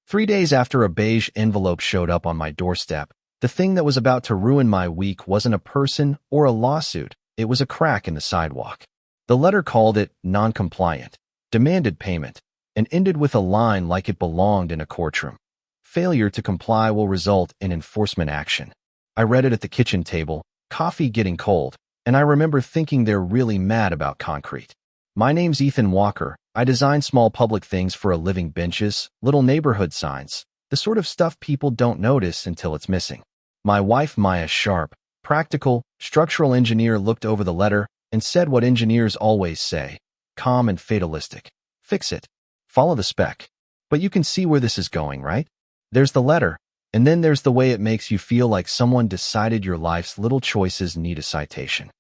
3 days after a beige envelope showed up on my doorstep, the thing that was about to ruin my week wasn't a person or a lawsuit, it was a crack in the sidewalk. The letter called it non-compliant, demanded payment, and ended with a line like it belonged in a courtroom. Failure to comply will result in enforcement action. I read it at the kitchen table, coffee getting cold, and I remember thinking they're really mad about concrete. My name's Ethan Walker. I design small public things for a living: benches, little neighborhood signs, the sort of stuff people don't notice until it's missing. My wife, Maya Sharp, practical, structural engineer, looked over the letter and said what engineers always say, calm and fatalistic. Fix it. Follow the spec. But you can see where this is going, right? There's the letter, and then there's the way it makes you feel, like someone decided your life's little choices need a citation.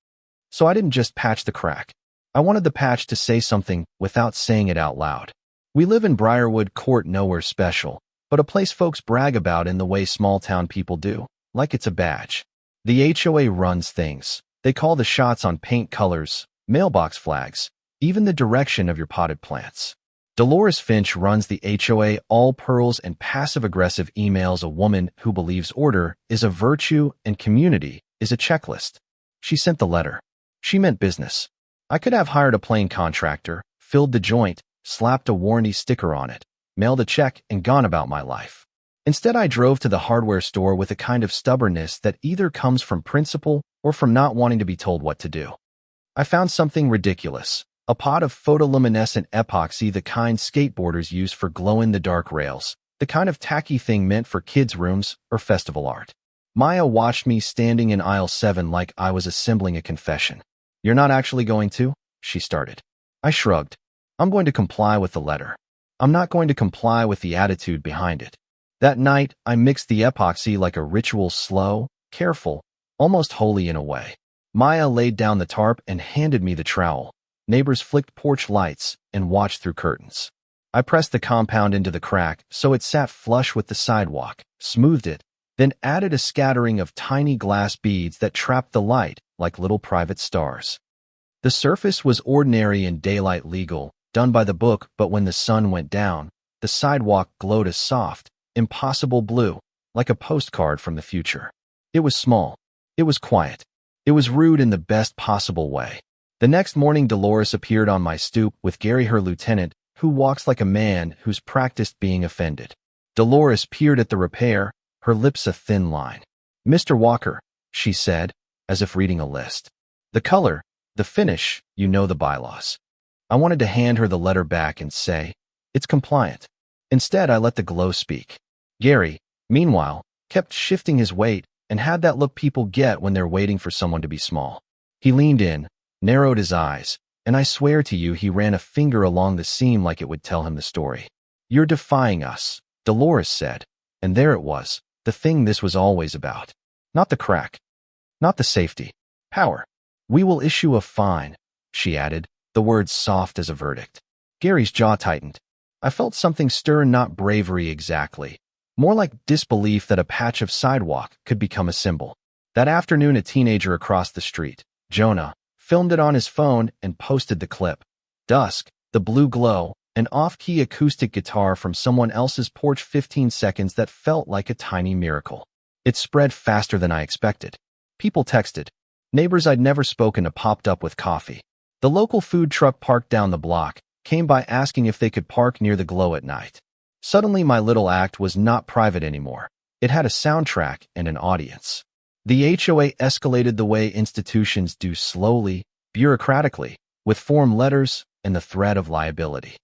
So I didn't just patch the crack. I wanted the patch to say something without saying it out loud. We live in Briarwood Court, nowhere special, but a place folks brag about in the way small-town people do, like it's a badge. The HOA runs things. They call the shots on paint colors, mailbox flags, even the direction of your potted plants. Dolores Finch runs the HOA, all pearls and passive-aggressive emails. A woman who believes order is a virtue and community is a checklist. She sent the letter. She meant business. I could have hired a plain contractor, filled the joint, slapped a warranty sticker on it, mailed a check, and gone about my life. Instead, I drove to the hardware store with a kind of stubbornness that either comes from principle or from not wanting to be told what to do. I found something ridiculous. A pot of photoluminescent epoxy, the kind skateboarders use for glow-in-the-dark rails, the kind of tacky thing meant for kids' rooms or festival art. Maya watched me standing in aisle 7 like I was assembling a confession. "You're not actually going to?" she started. I shrugged. "I'm going to comply with the letter. I'm not going to comply with the attitude behind it." That night, I mixed the epoxy like a ritual, slow, careful, almost holy in a way. Maya laid down the tarp and handed me the trowel. Neighbors flicked porch lights and watched through curtains. I pressed the compound into the crack so it sat flush with the sidewalk, smoothed it, then added a scattering of tiny glass beads that trapped the light like little private stars. The surface was ordinary and daylight legal, done by the book, but when the sun went down, the sidewalk glowed a soft, impossible blue, like a postcard from the future. It was small. It was quiet. It was rude in the best possible way. The next morning, Dolores appeared on my stoop with Gary, her lieutenant, who walks like a man who's practiced being offended. Dolores peered at the repair, her lips a thin line. "Mr. Walker," she said, as if reading a list. "The color, the finish, you know the bylaws." I wanted to hand her the letter back and say, "It's compliant." Instead, I let the glow speak. Gary, meanwhile, kept shifting his weight and had that look people get when they're waiting for someone to be small. He leaned in, narrowed his eyes, and I swear to you he ran a finger along the seam like it would tell him the story. "You're defying us," Dolores said, and there it was, the thing this was always about. Not the crack. Not the safety. Power. "We will issue a fine," she added, the words soft as a verdict. Gary's jaw tightened. I felt something stir, not bravery exactly, more like disbelief that a patch of sidewalk could become a symbol. That afternoon, a teenager across the street, Jonah, filmed it on his phone and posted the clip. Dusk, the blue glow, an off-key acoustic guitar from someone else's porch, 15 seconds that felt like a tiny miracle. It spread faster than I expected. People texted. Neighbors I'd never spoken to popped up with coffee. The local food truck parked down the block came by asking if they could park near the glow at night. Suddenly, my little act was not private anymore. It had a soundtrack and an audience. The HOA escalated the way institutions do, slowly, bureaucratically, with form letters and the threat of liability.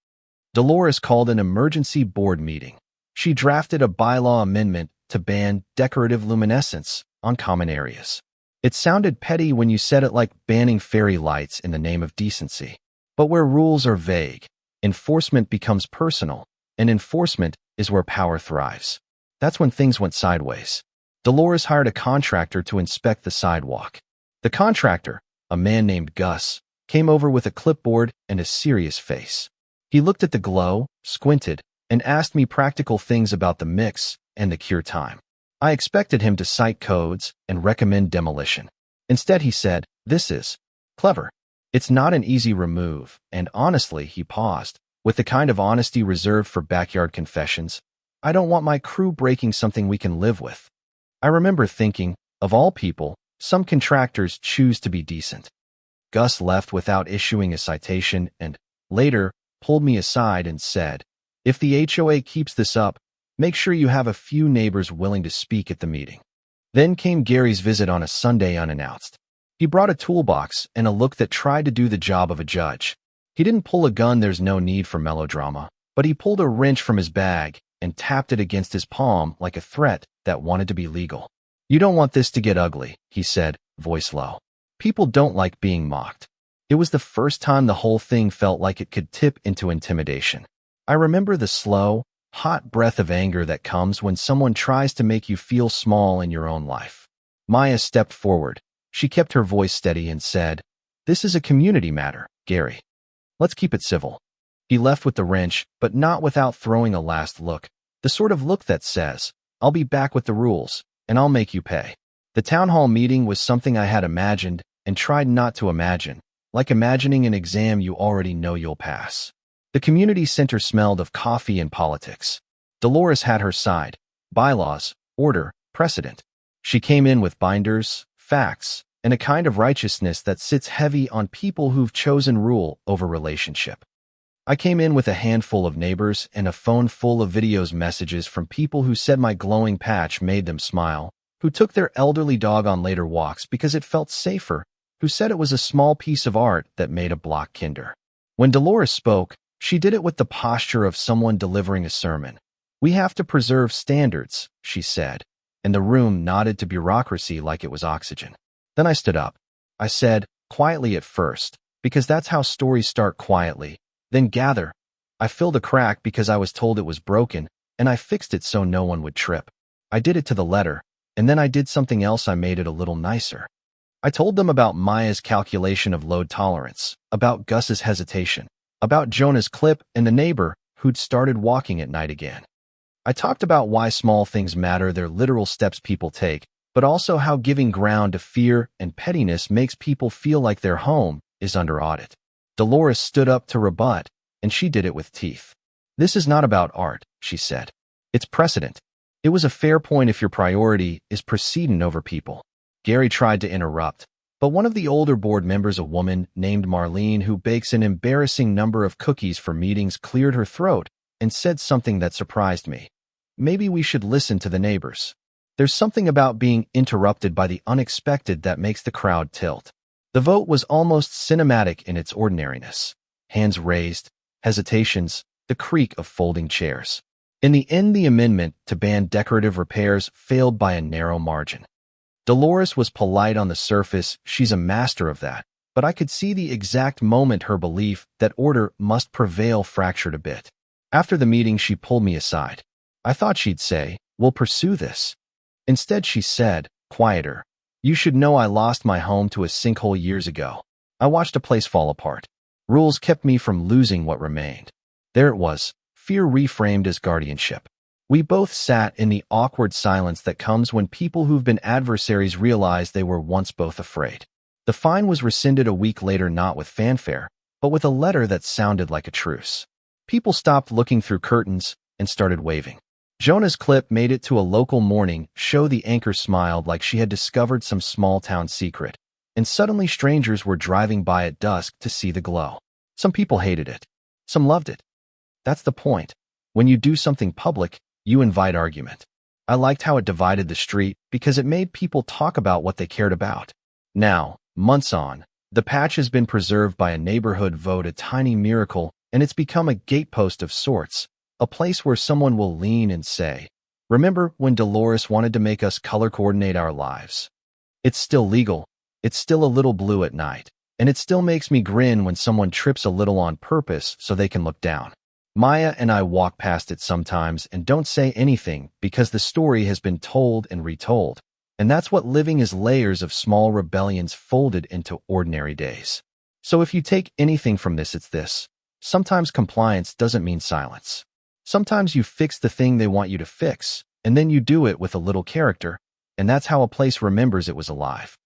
Dolores called an emergency board meeting. She drafted a bylaw amendment to ban decorative luminescence on common areas. It sounded petty when you said it, like banning fairy lights in the name of decency. But where rules are vague, enforcement becomes personal, and enforcement is where power thrives. That's when things went sideways. Dolores hired a contractor to inspect the sidewalk. The contractor, a man named Gus, came over with a clipboard and a serious face. He looked at the glow, squinted, and asked me practical things about the mix and the cure time. I expected him to cite codes and recommend demolition. Instead, he said, "This is clever. It's not an easy remove," and honestly, he paused, with the kind of honesty reserved for backyard confessions. I don't want my crew breaking something we can live with. I remember thinking, of all people, some contractors choose to be decent. Gus left without issuing a citation and, later, pulled me aside and said, if the HOA keeps this up, make sure you have a few neighbors willing to speak at the meeting. Then came Gary's visit on a Sunday unannounced. He brought a toolbox and a look that tried to do the job of a judge. He didn't pull a gun, there's no need for melodrama, but he pulled a wrench from his bag and tapped it against his palm like a threat that wanted to be legal. You don't want this to get ugly, he said, voice low. People don't like being mocked. It was the first time the whole thing felt like it could tip into intimidation. I remember the slow, hot breath of anger that comes when someone tries to make you feel small in your own life. Maya stepped forward. She kept her voice steady and said, this is a community matter, Gary. Let's keep it civil. He left with the wrench, but not without throwing a last look, the sort of look that says, I'll be back with the rules, and I'll make you pay. The town hall meeting was something I had imagined and tried not to imagine, like imagining an exam you already know you'll pass. The community center smelled of coffee and politics. Dolores had her side: bylaws, order, precedent. She came in with binders, facts, and a kind of righteousness that sits heavy on people who've chosen rule over relationship. I came in with a handful of neighbors and a phone full of videos, messages from people who said my glowing patch made them smile, who took their elderly dog on later walks because it felt safer, who said it was a small piece of art that made a block kinder. When Dolores spoke, she did it with the posture of someone delivering a sermon. We have to preserve standards, she said, and the room nodded to bureaucracy like it was oxygen. Then I stood up. I said, quietly at first, because that's how stories start, quietly, then gather. I filled a crack because I was told it was broken, and I fixed it so no one would trip. I did it to the letter, and then I did something else. I made it a little nicer. I told them about Maya's calculation of load tolerance, about Gus's hesitation, about Jonah's clip and the neighbor who'd started walking at night again. I talked about why small things matter, they're literal steps people take, but also how giving ground to fear and pettiness makes people feel like their home is under audit. Dolores stood up to rebut, and she did it with teeth. This is not about art, she said. It's precedent. It was a fair point if your priority is precedent over people. Gary tried to interrupt, but one of the older board members, a woman named Marlene who bakes an embarrassing number of cookies for meetings, cleared her throat and said something that surprised me. Maybe we should listen to the neighbors. There's something about being interrupted by the unexpected that makes the crowd tilt. The vote was almost cinematic in its ordinariness. Hands raised, hesitations, the creak of folding chairs. In the end, the amendment to ban decorative repairs failed by a narrow margin. Dolores was polite on the surface, she's a master of that, but I could see the exact moment her belief that order must prevail fractured a bit. After the meeting, she pulled me aside. I thought she'd say, we'll pursue this. Instead, she said, quieter, you should know I lost my home to a sinkhole years ago. I watched a place fall apart. Rules kept me from losing what remained. There it was, fear reframed as guardianship. We both sat in the awkward silence that comes when people who've been adversaries realize they were once both afraid. The fine was rescinded a week later, not with fanfare, but with a letter that sounded like a truce. People stopped looking through curtains and started waving. Jonah's clip made it to a local morning show. The anchor smiled like she had discovered some small-town secret, and suddenly strangers were driving by at dusk to see the glow. Some people hated it. Some loved it. That's the point. When you do something public, you invite argument. I liked how it divided the street because it made people talk about what they cared about. Now, months on, the patch has been preserved by a neighborhood vote, a tiny miracle, and it's become a gatepost of sorts, a place where someone will lean and say, remember when Dolores wanted to make us color coordinate our lives? It's still legal, it's still a little blue at night, and it still makes me grin when someone trips a little on purpose so they can look down. Maya and I walk past it sometimes and don't say anything because the story has been told and retold, and that's what living is: layers of small rebellions folded into ordinary days. So if you take anything from this, it's this. Sometimes compliance doesn't mean silence. Sometimes you fix the thing they want you to fix, and then you do it with a little character, and that's how a place remembers it was alive.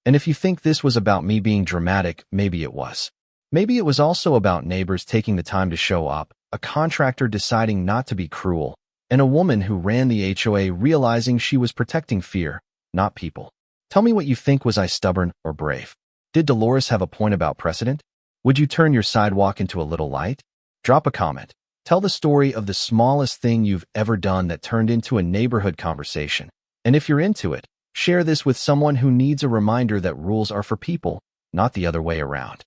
And if you think this was about me being dramatic, maybe it was. Maybe it was also about neighbors taking the time to show up, a contractor deciding not to be cruel, and a woman who ran the HOA realizing she was protecting fear, not people. Tell me what you think. Was I stubborn or brave? Did Dolores have a point about precedent? Would you turn your sidewalk into a little light? Drop a comment. Tell the story of the smallest thing you've ever done that turned into a neighborhood conversation. And if you're into it, share this with someone who needs a reminder that rules are for people, not the other way around.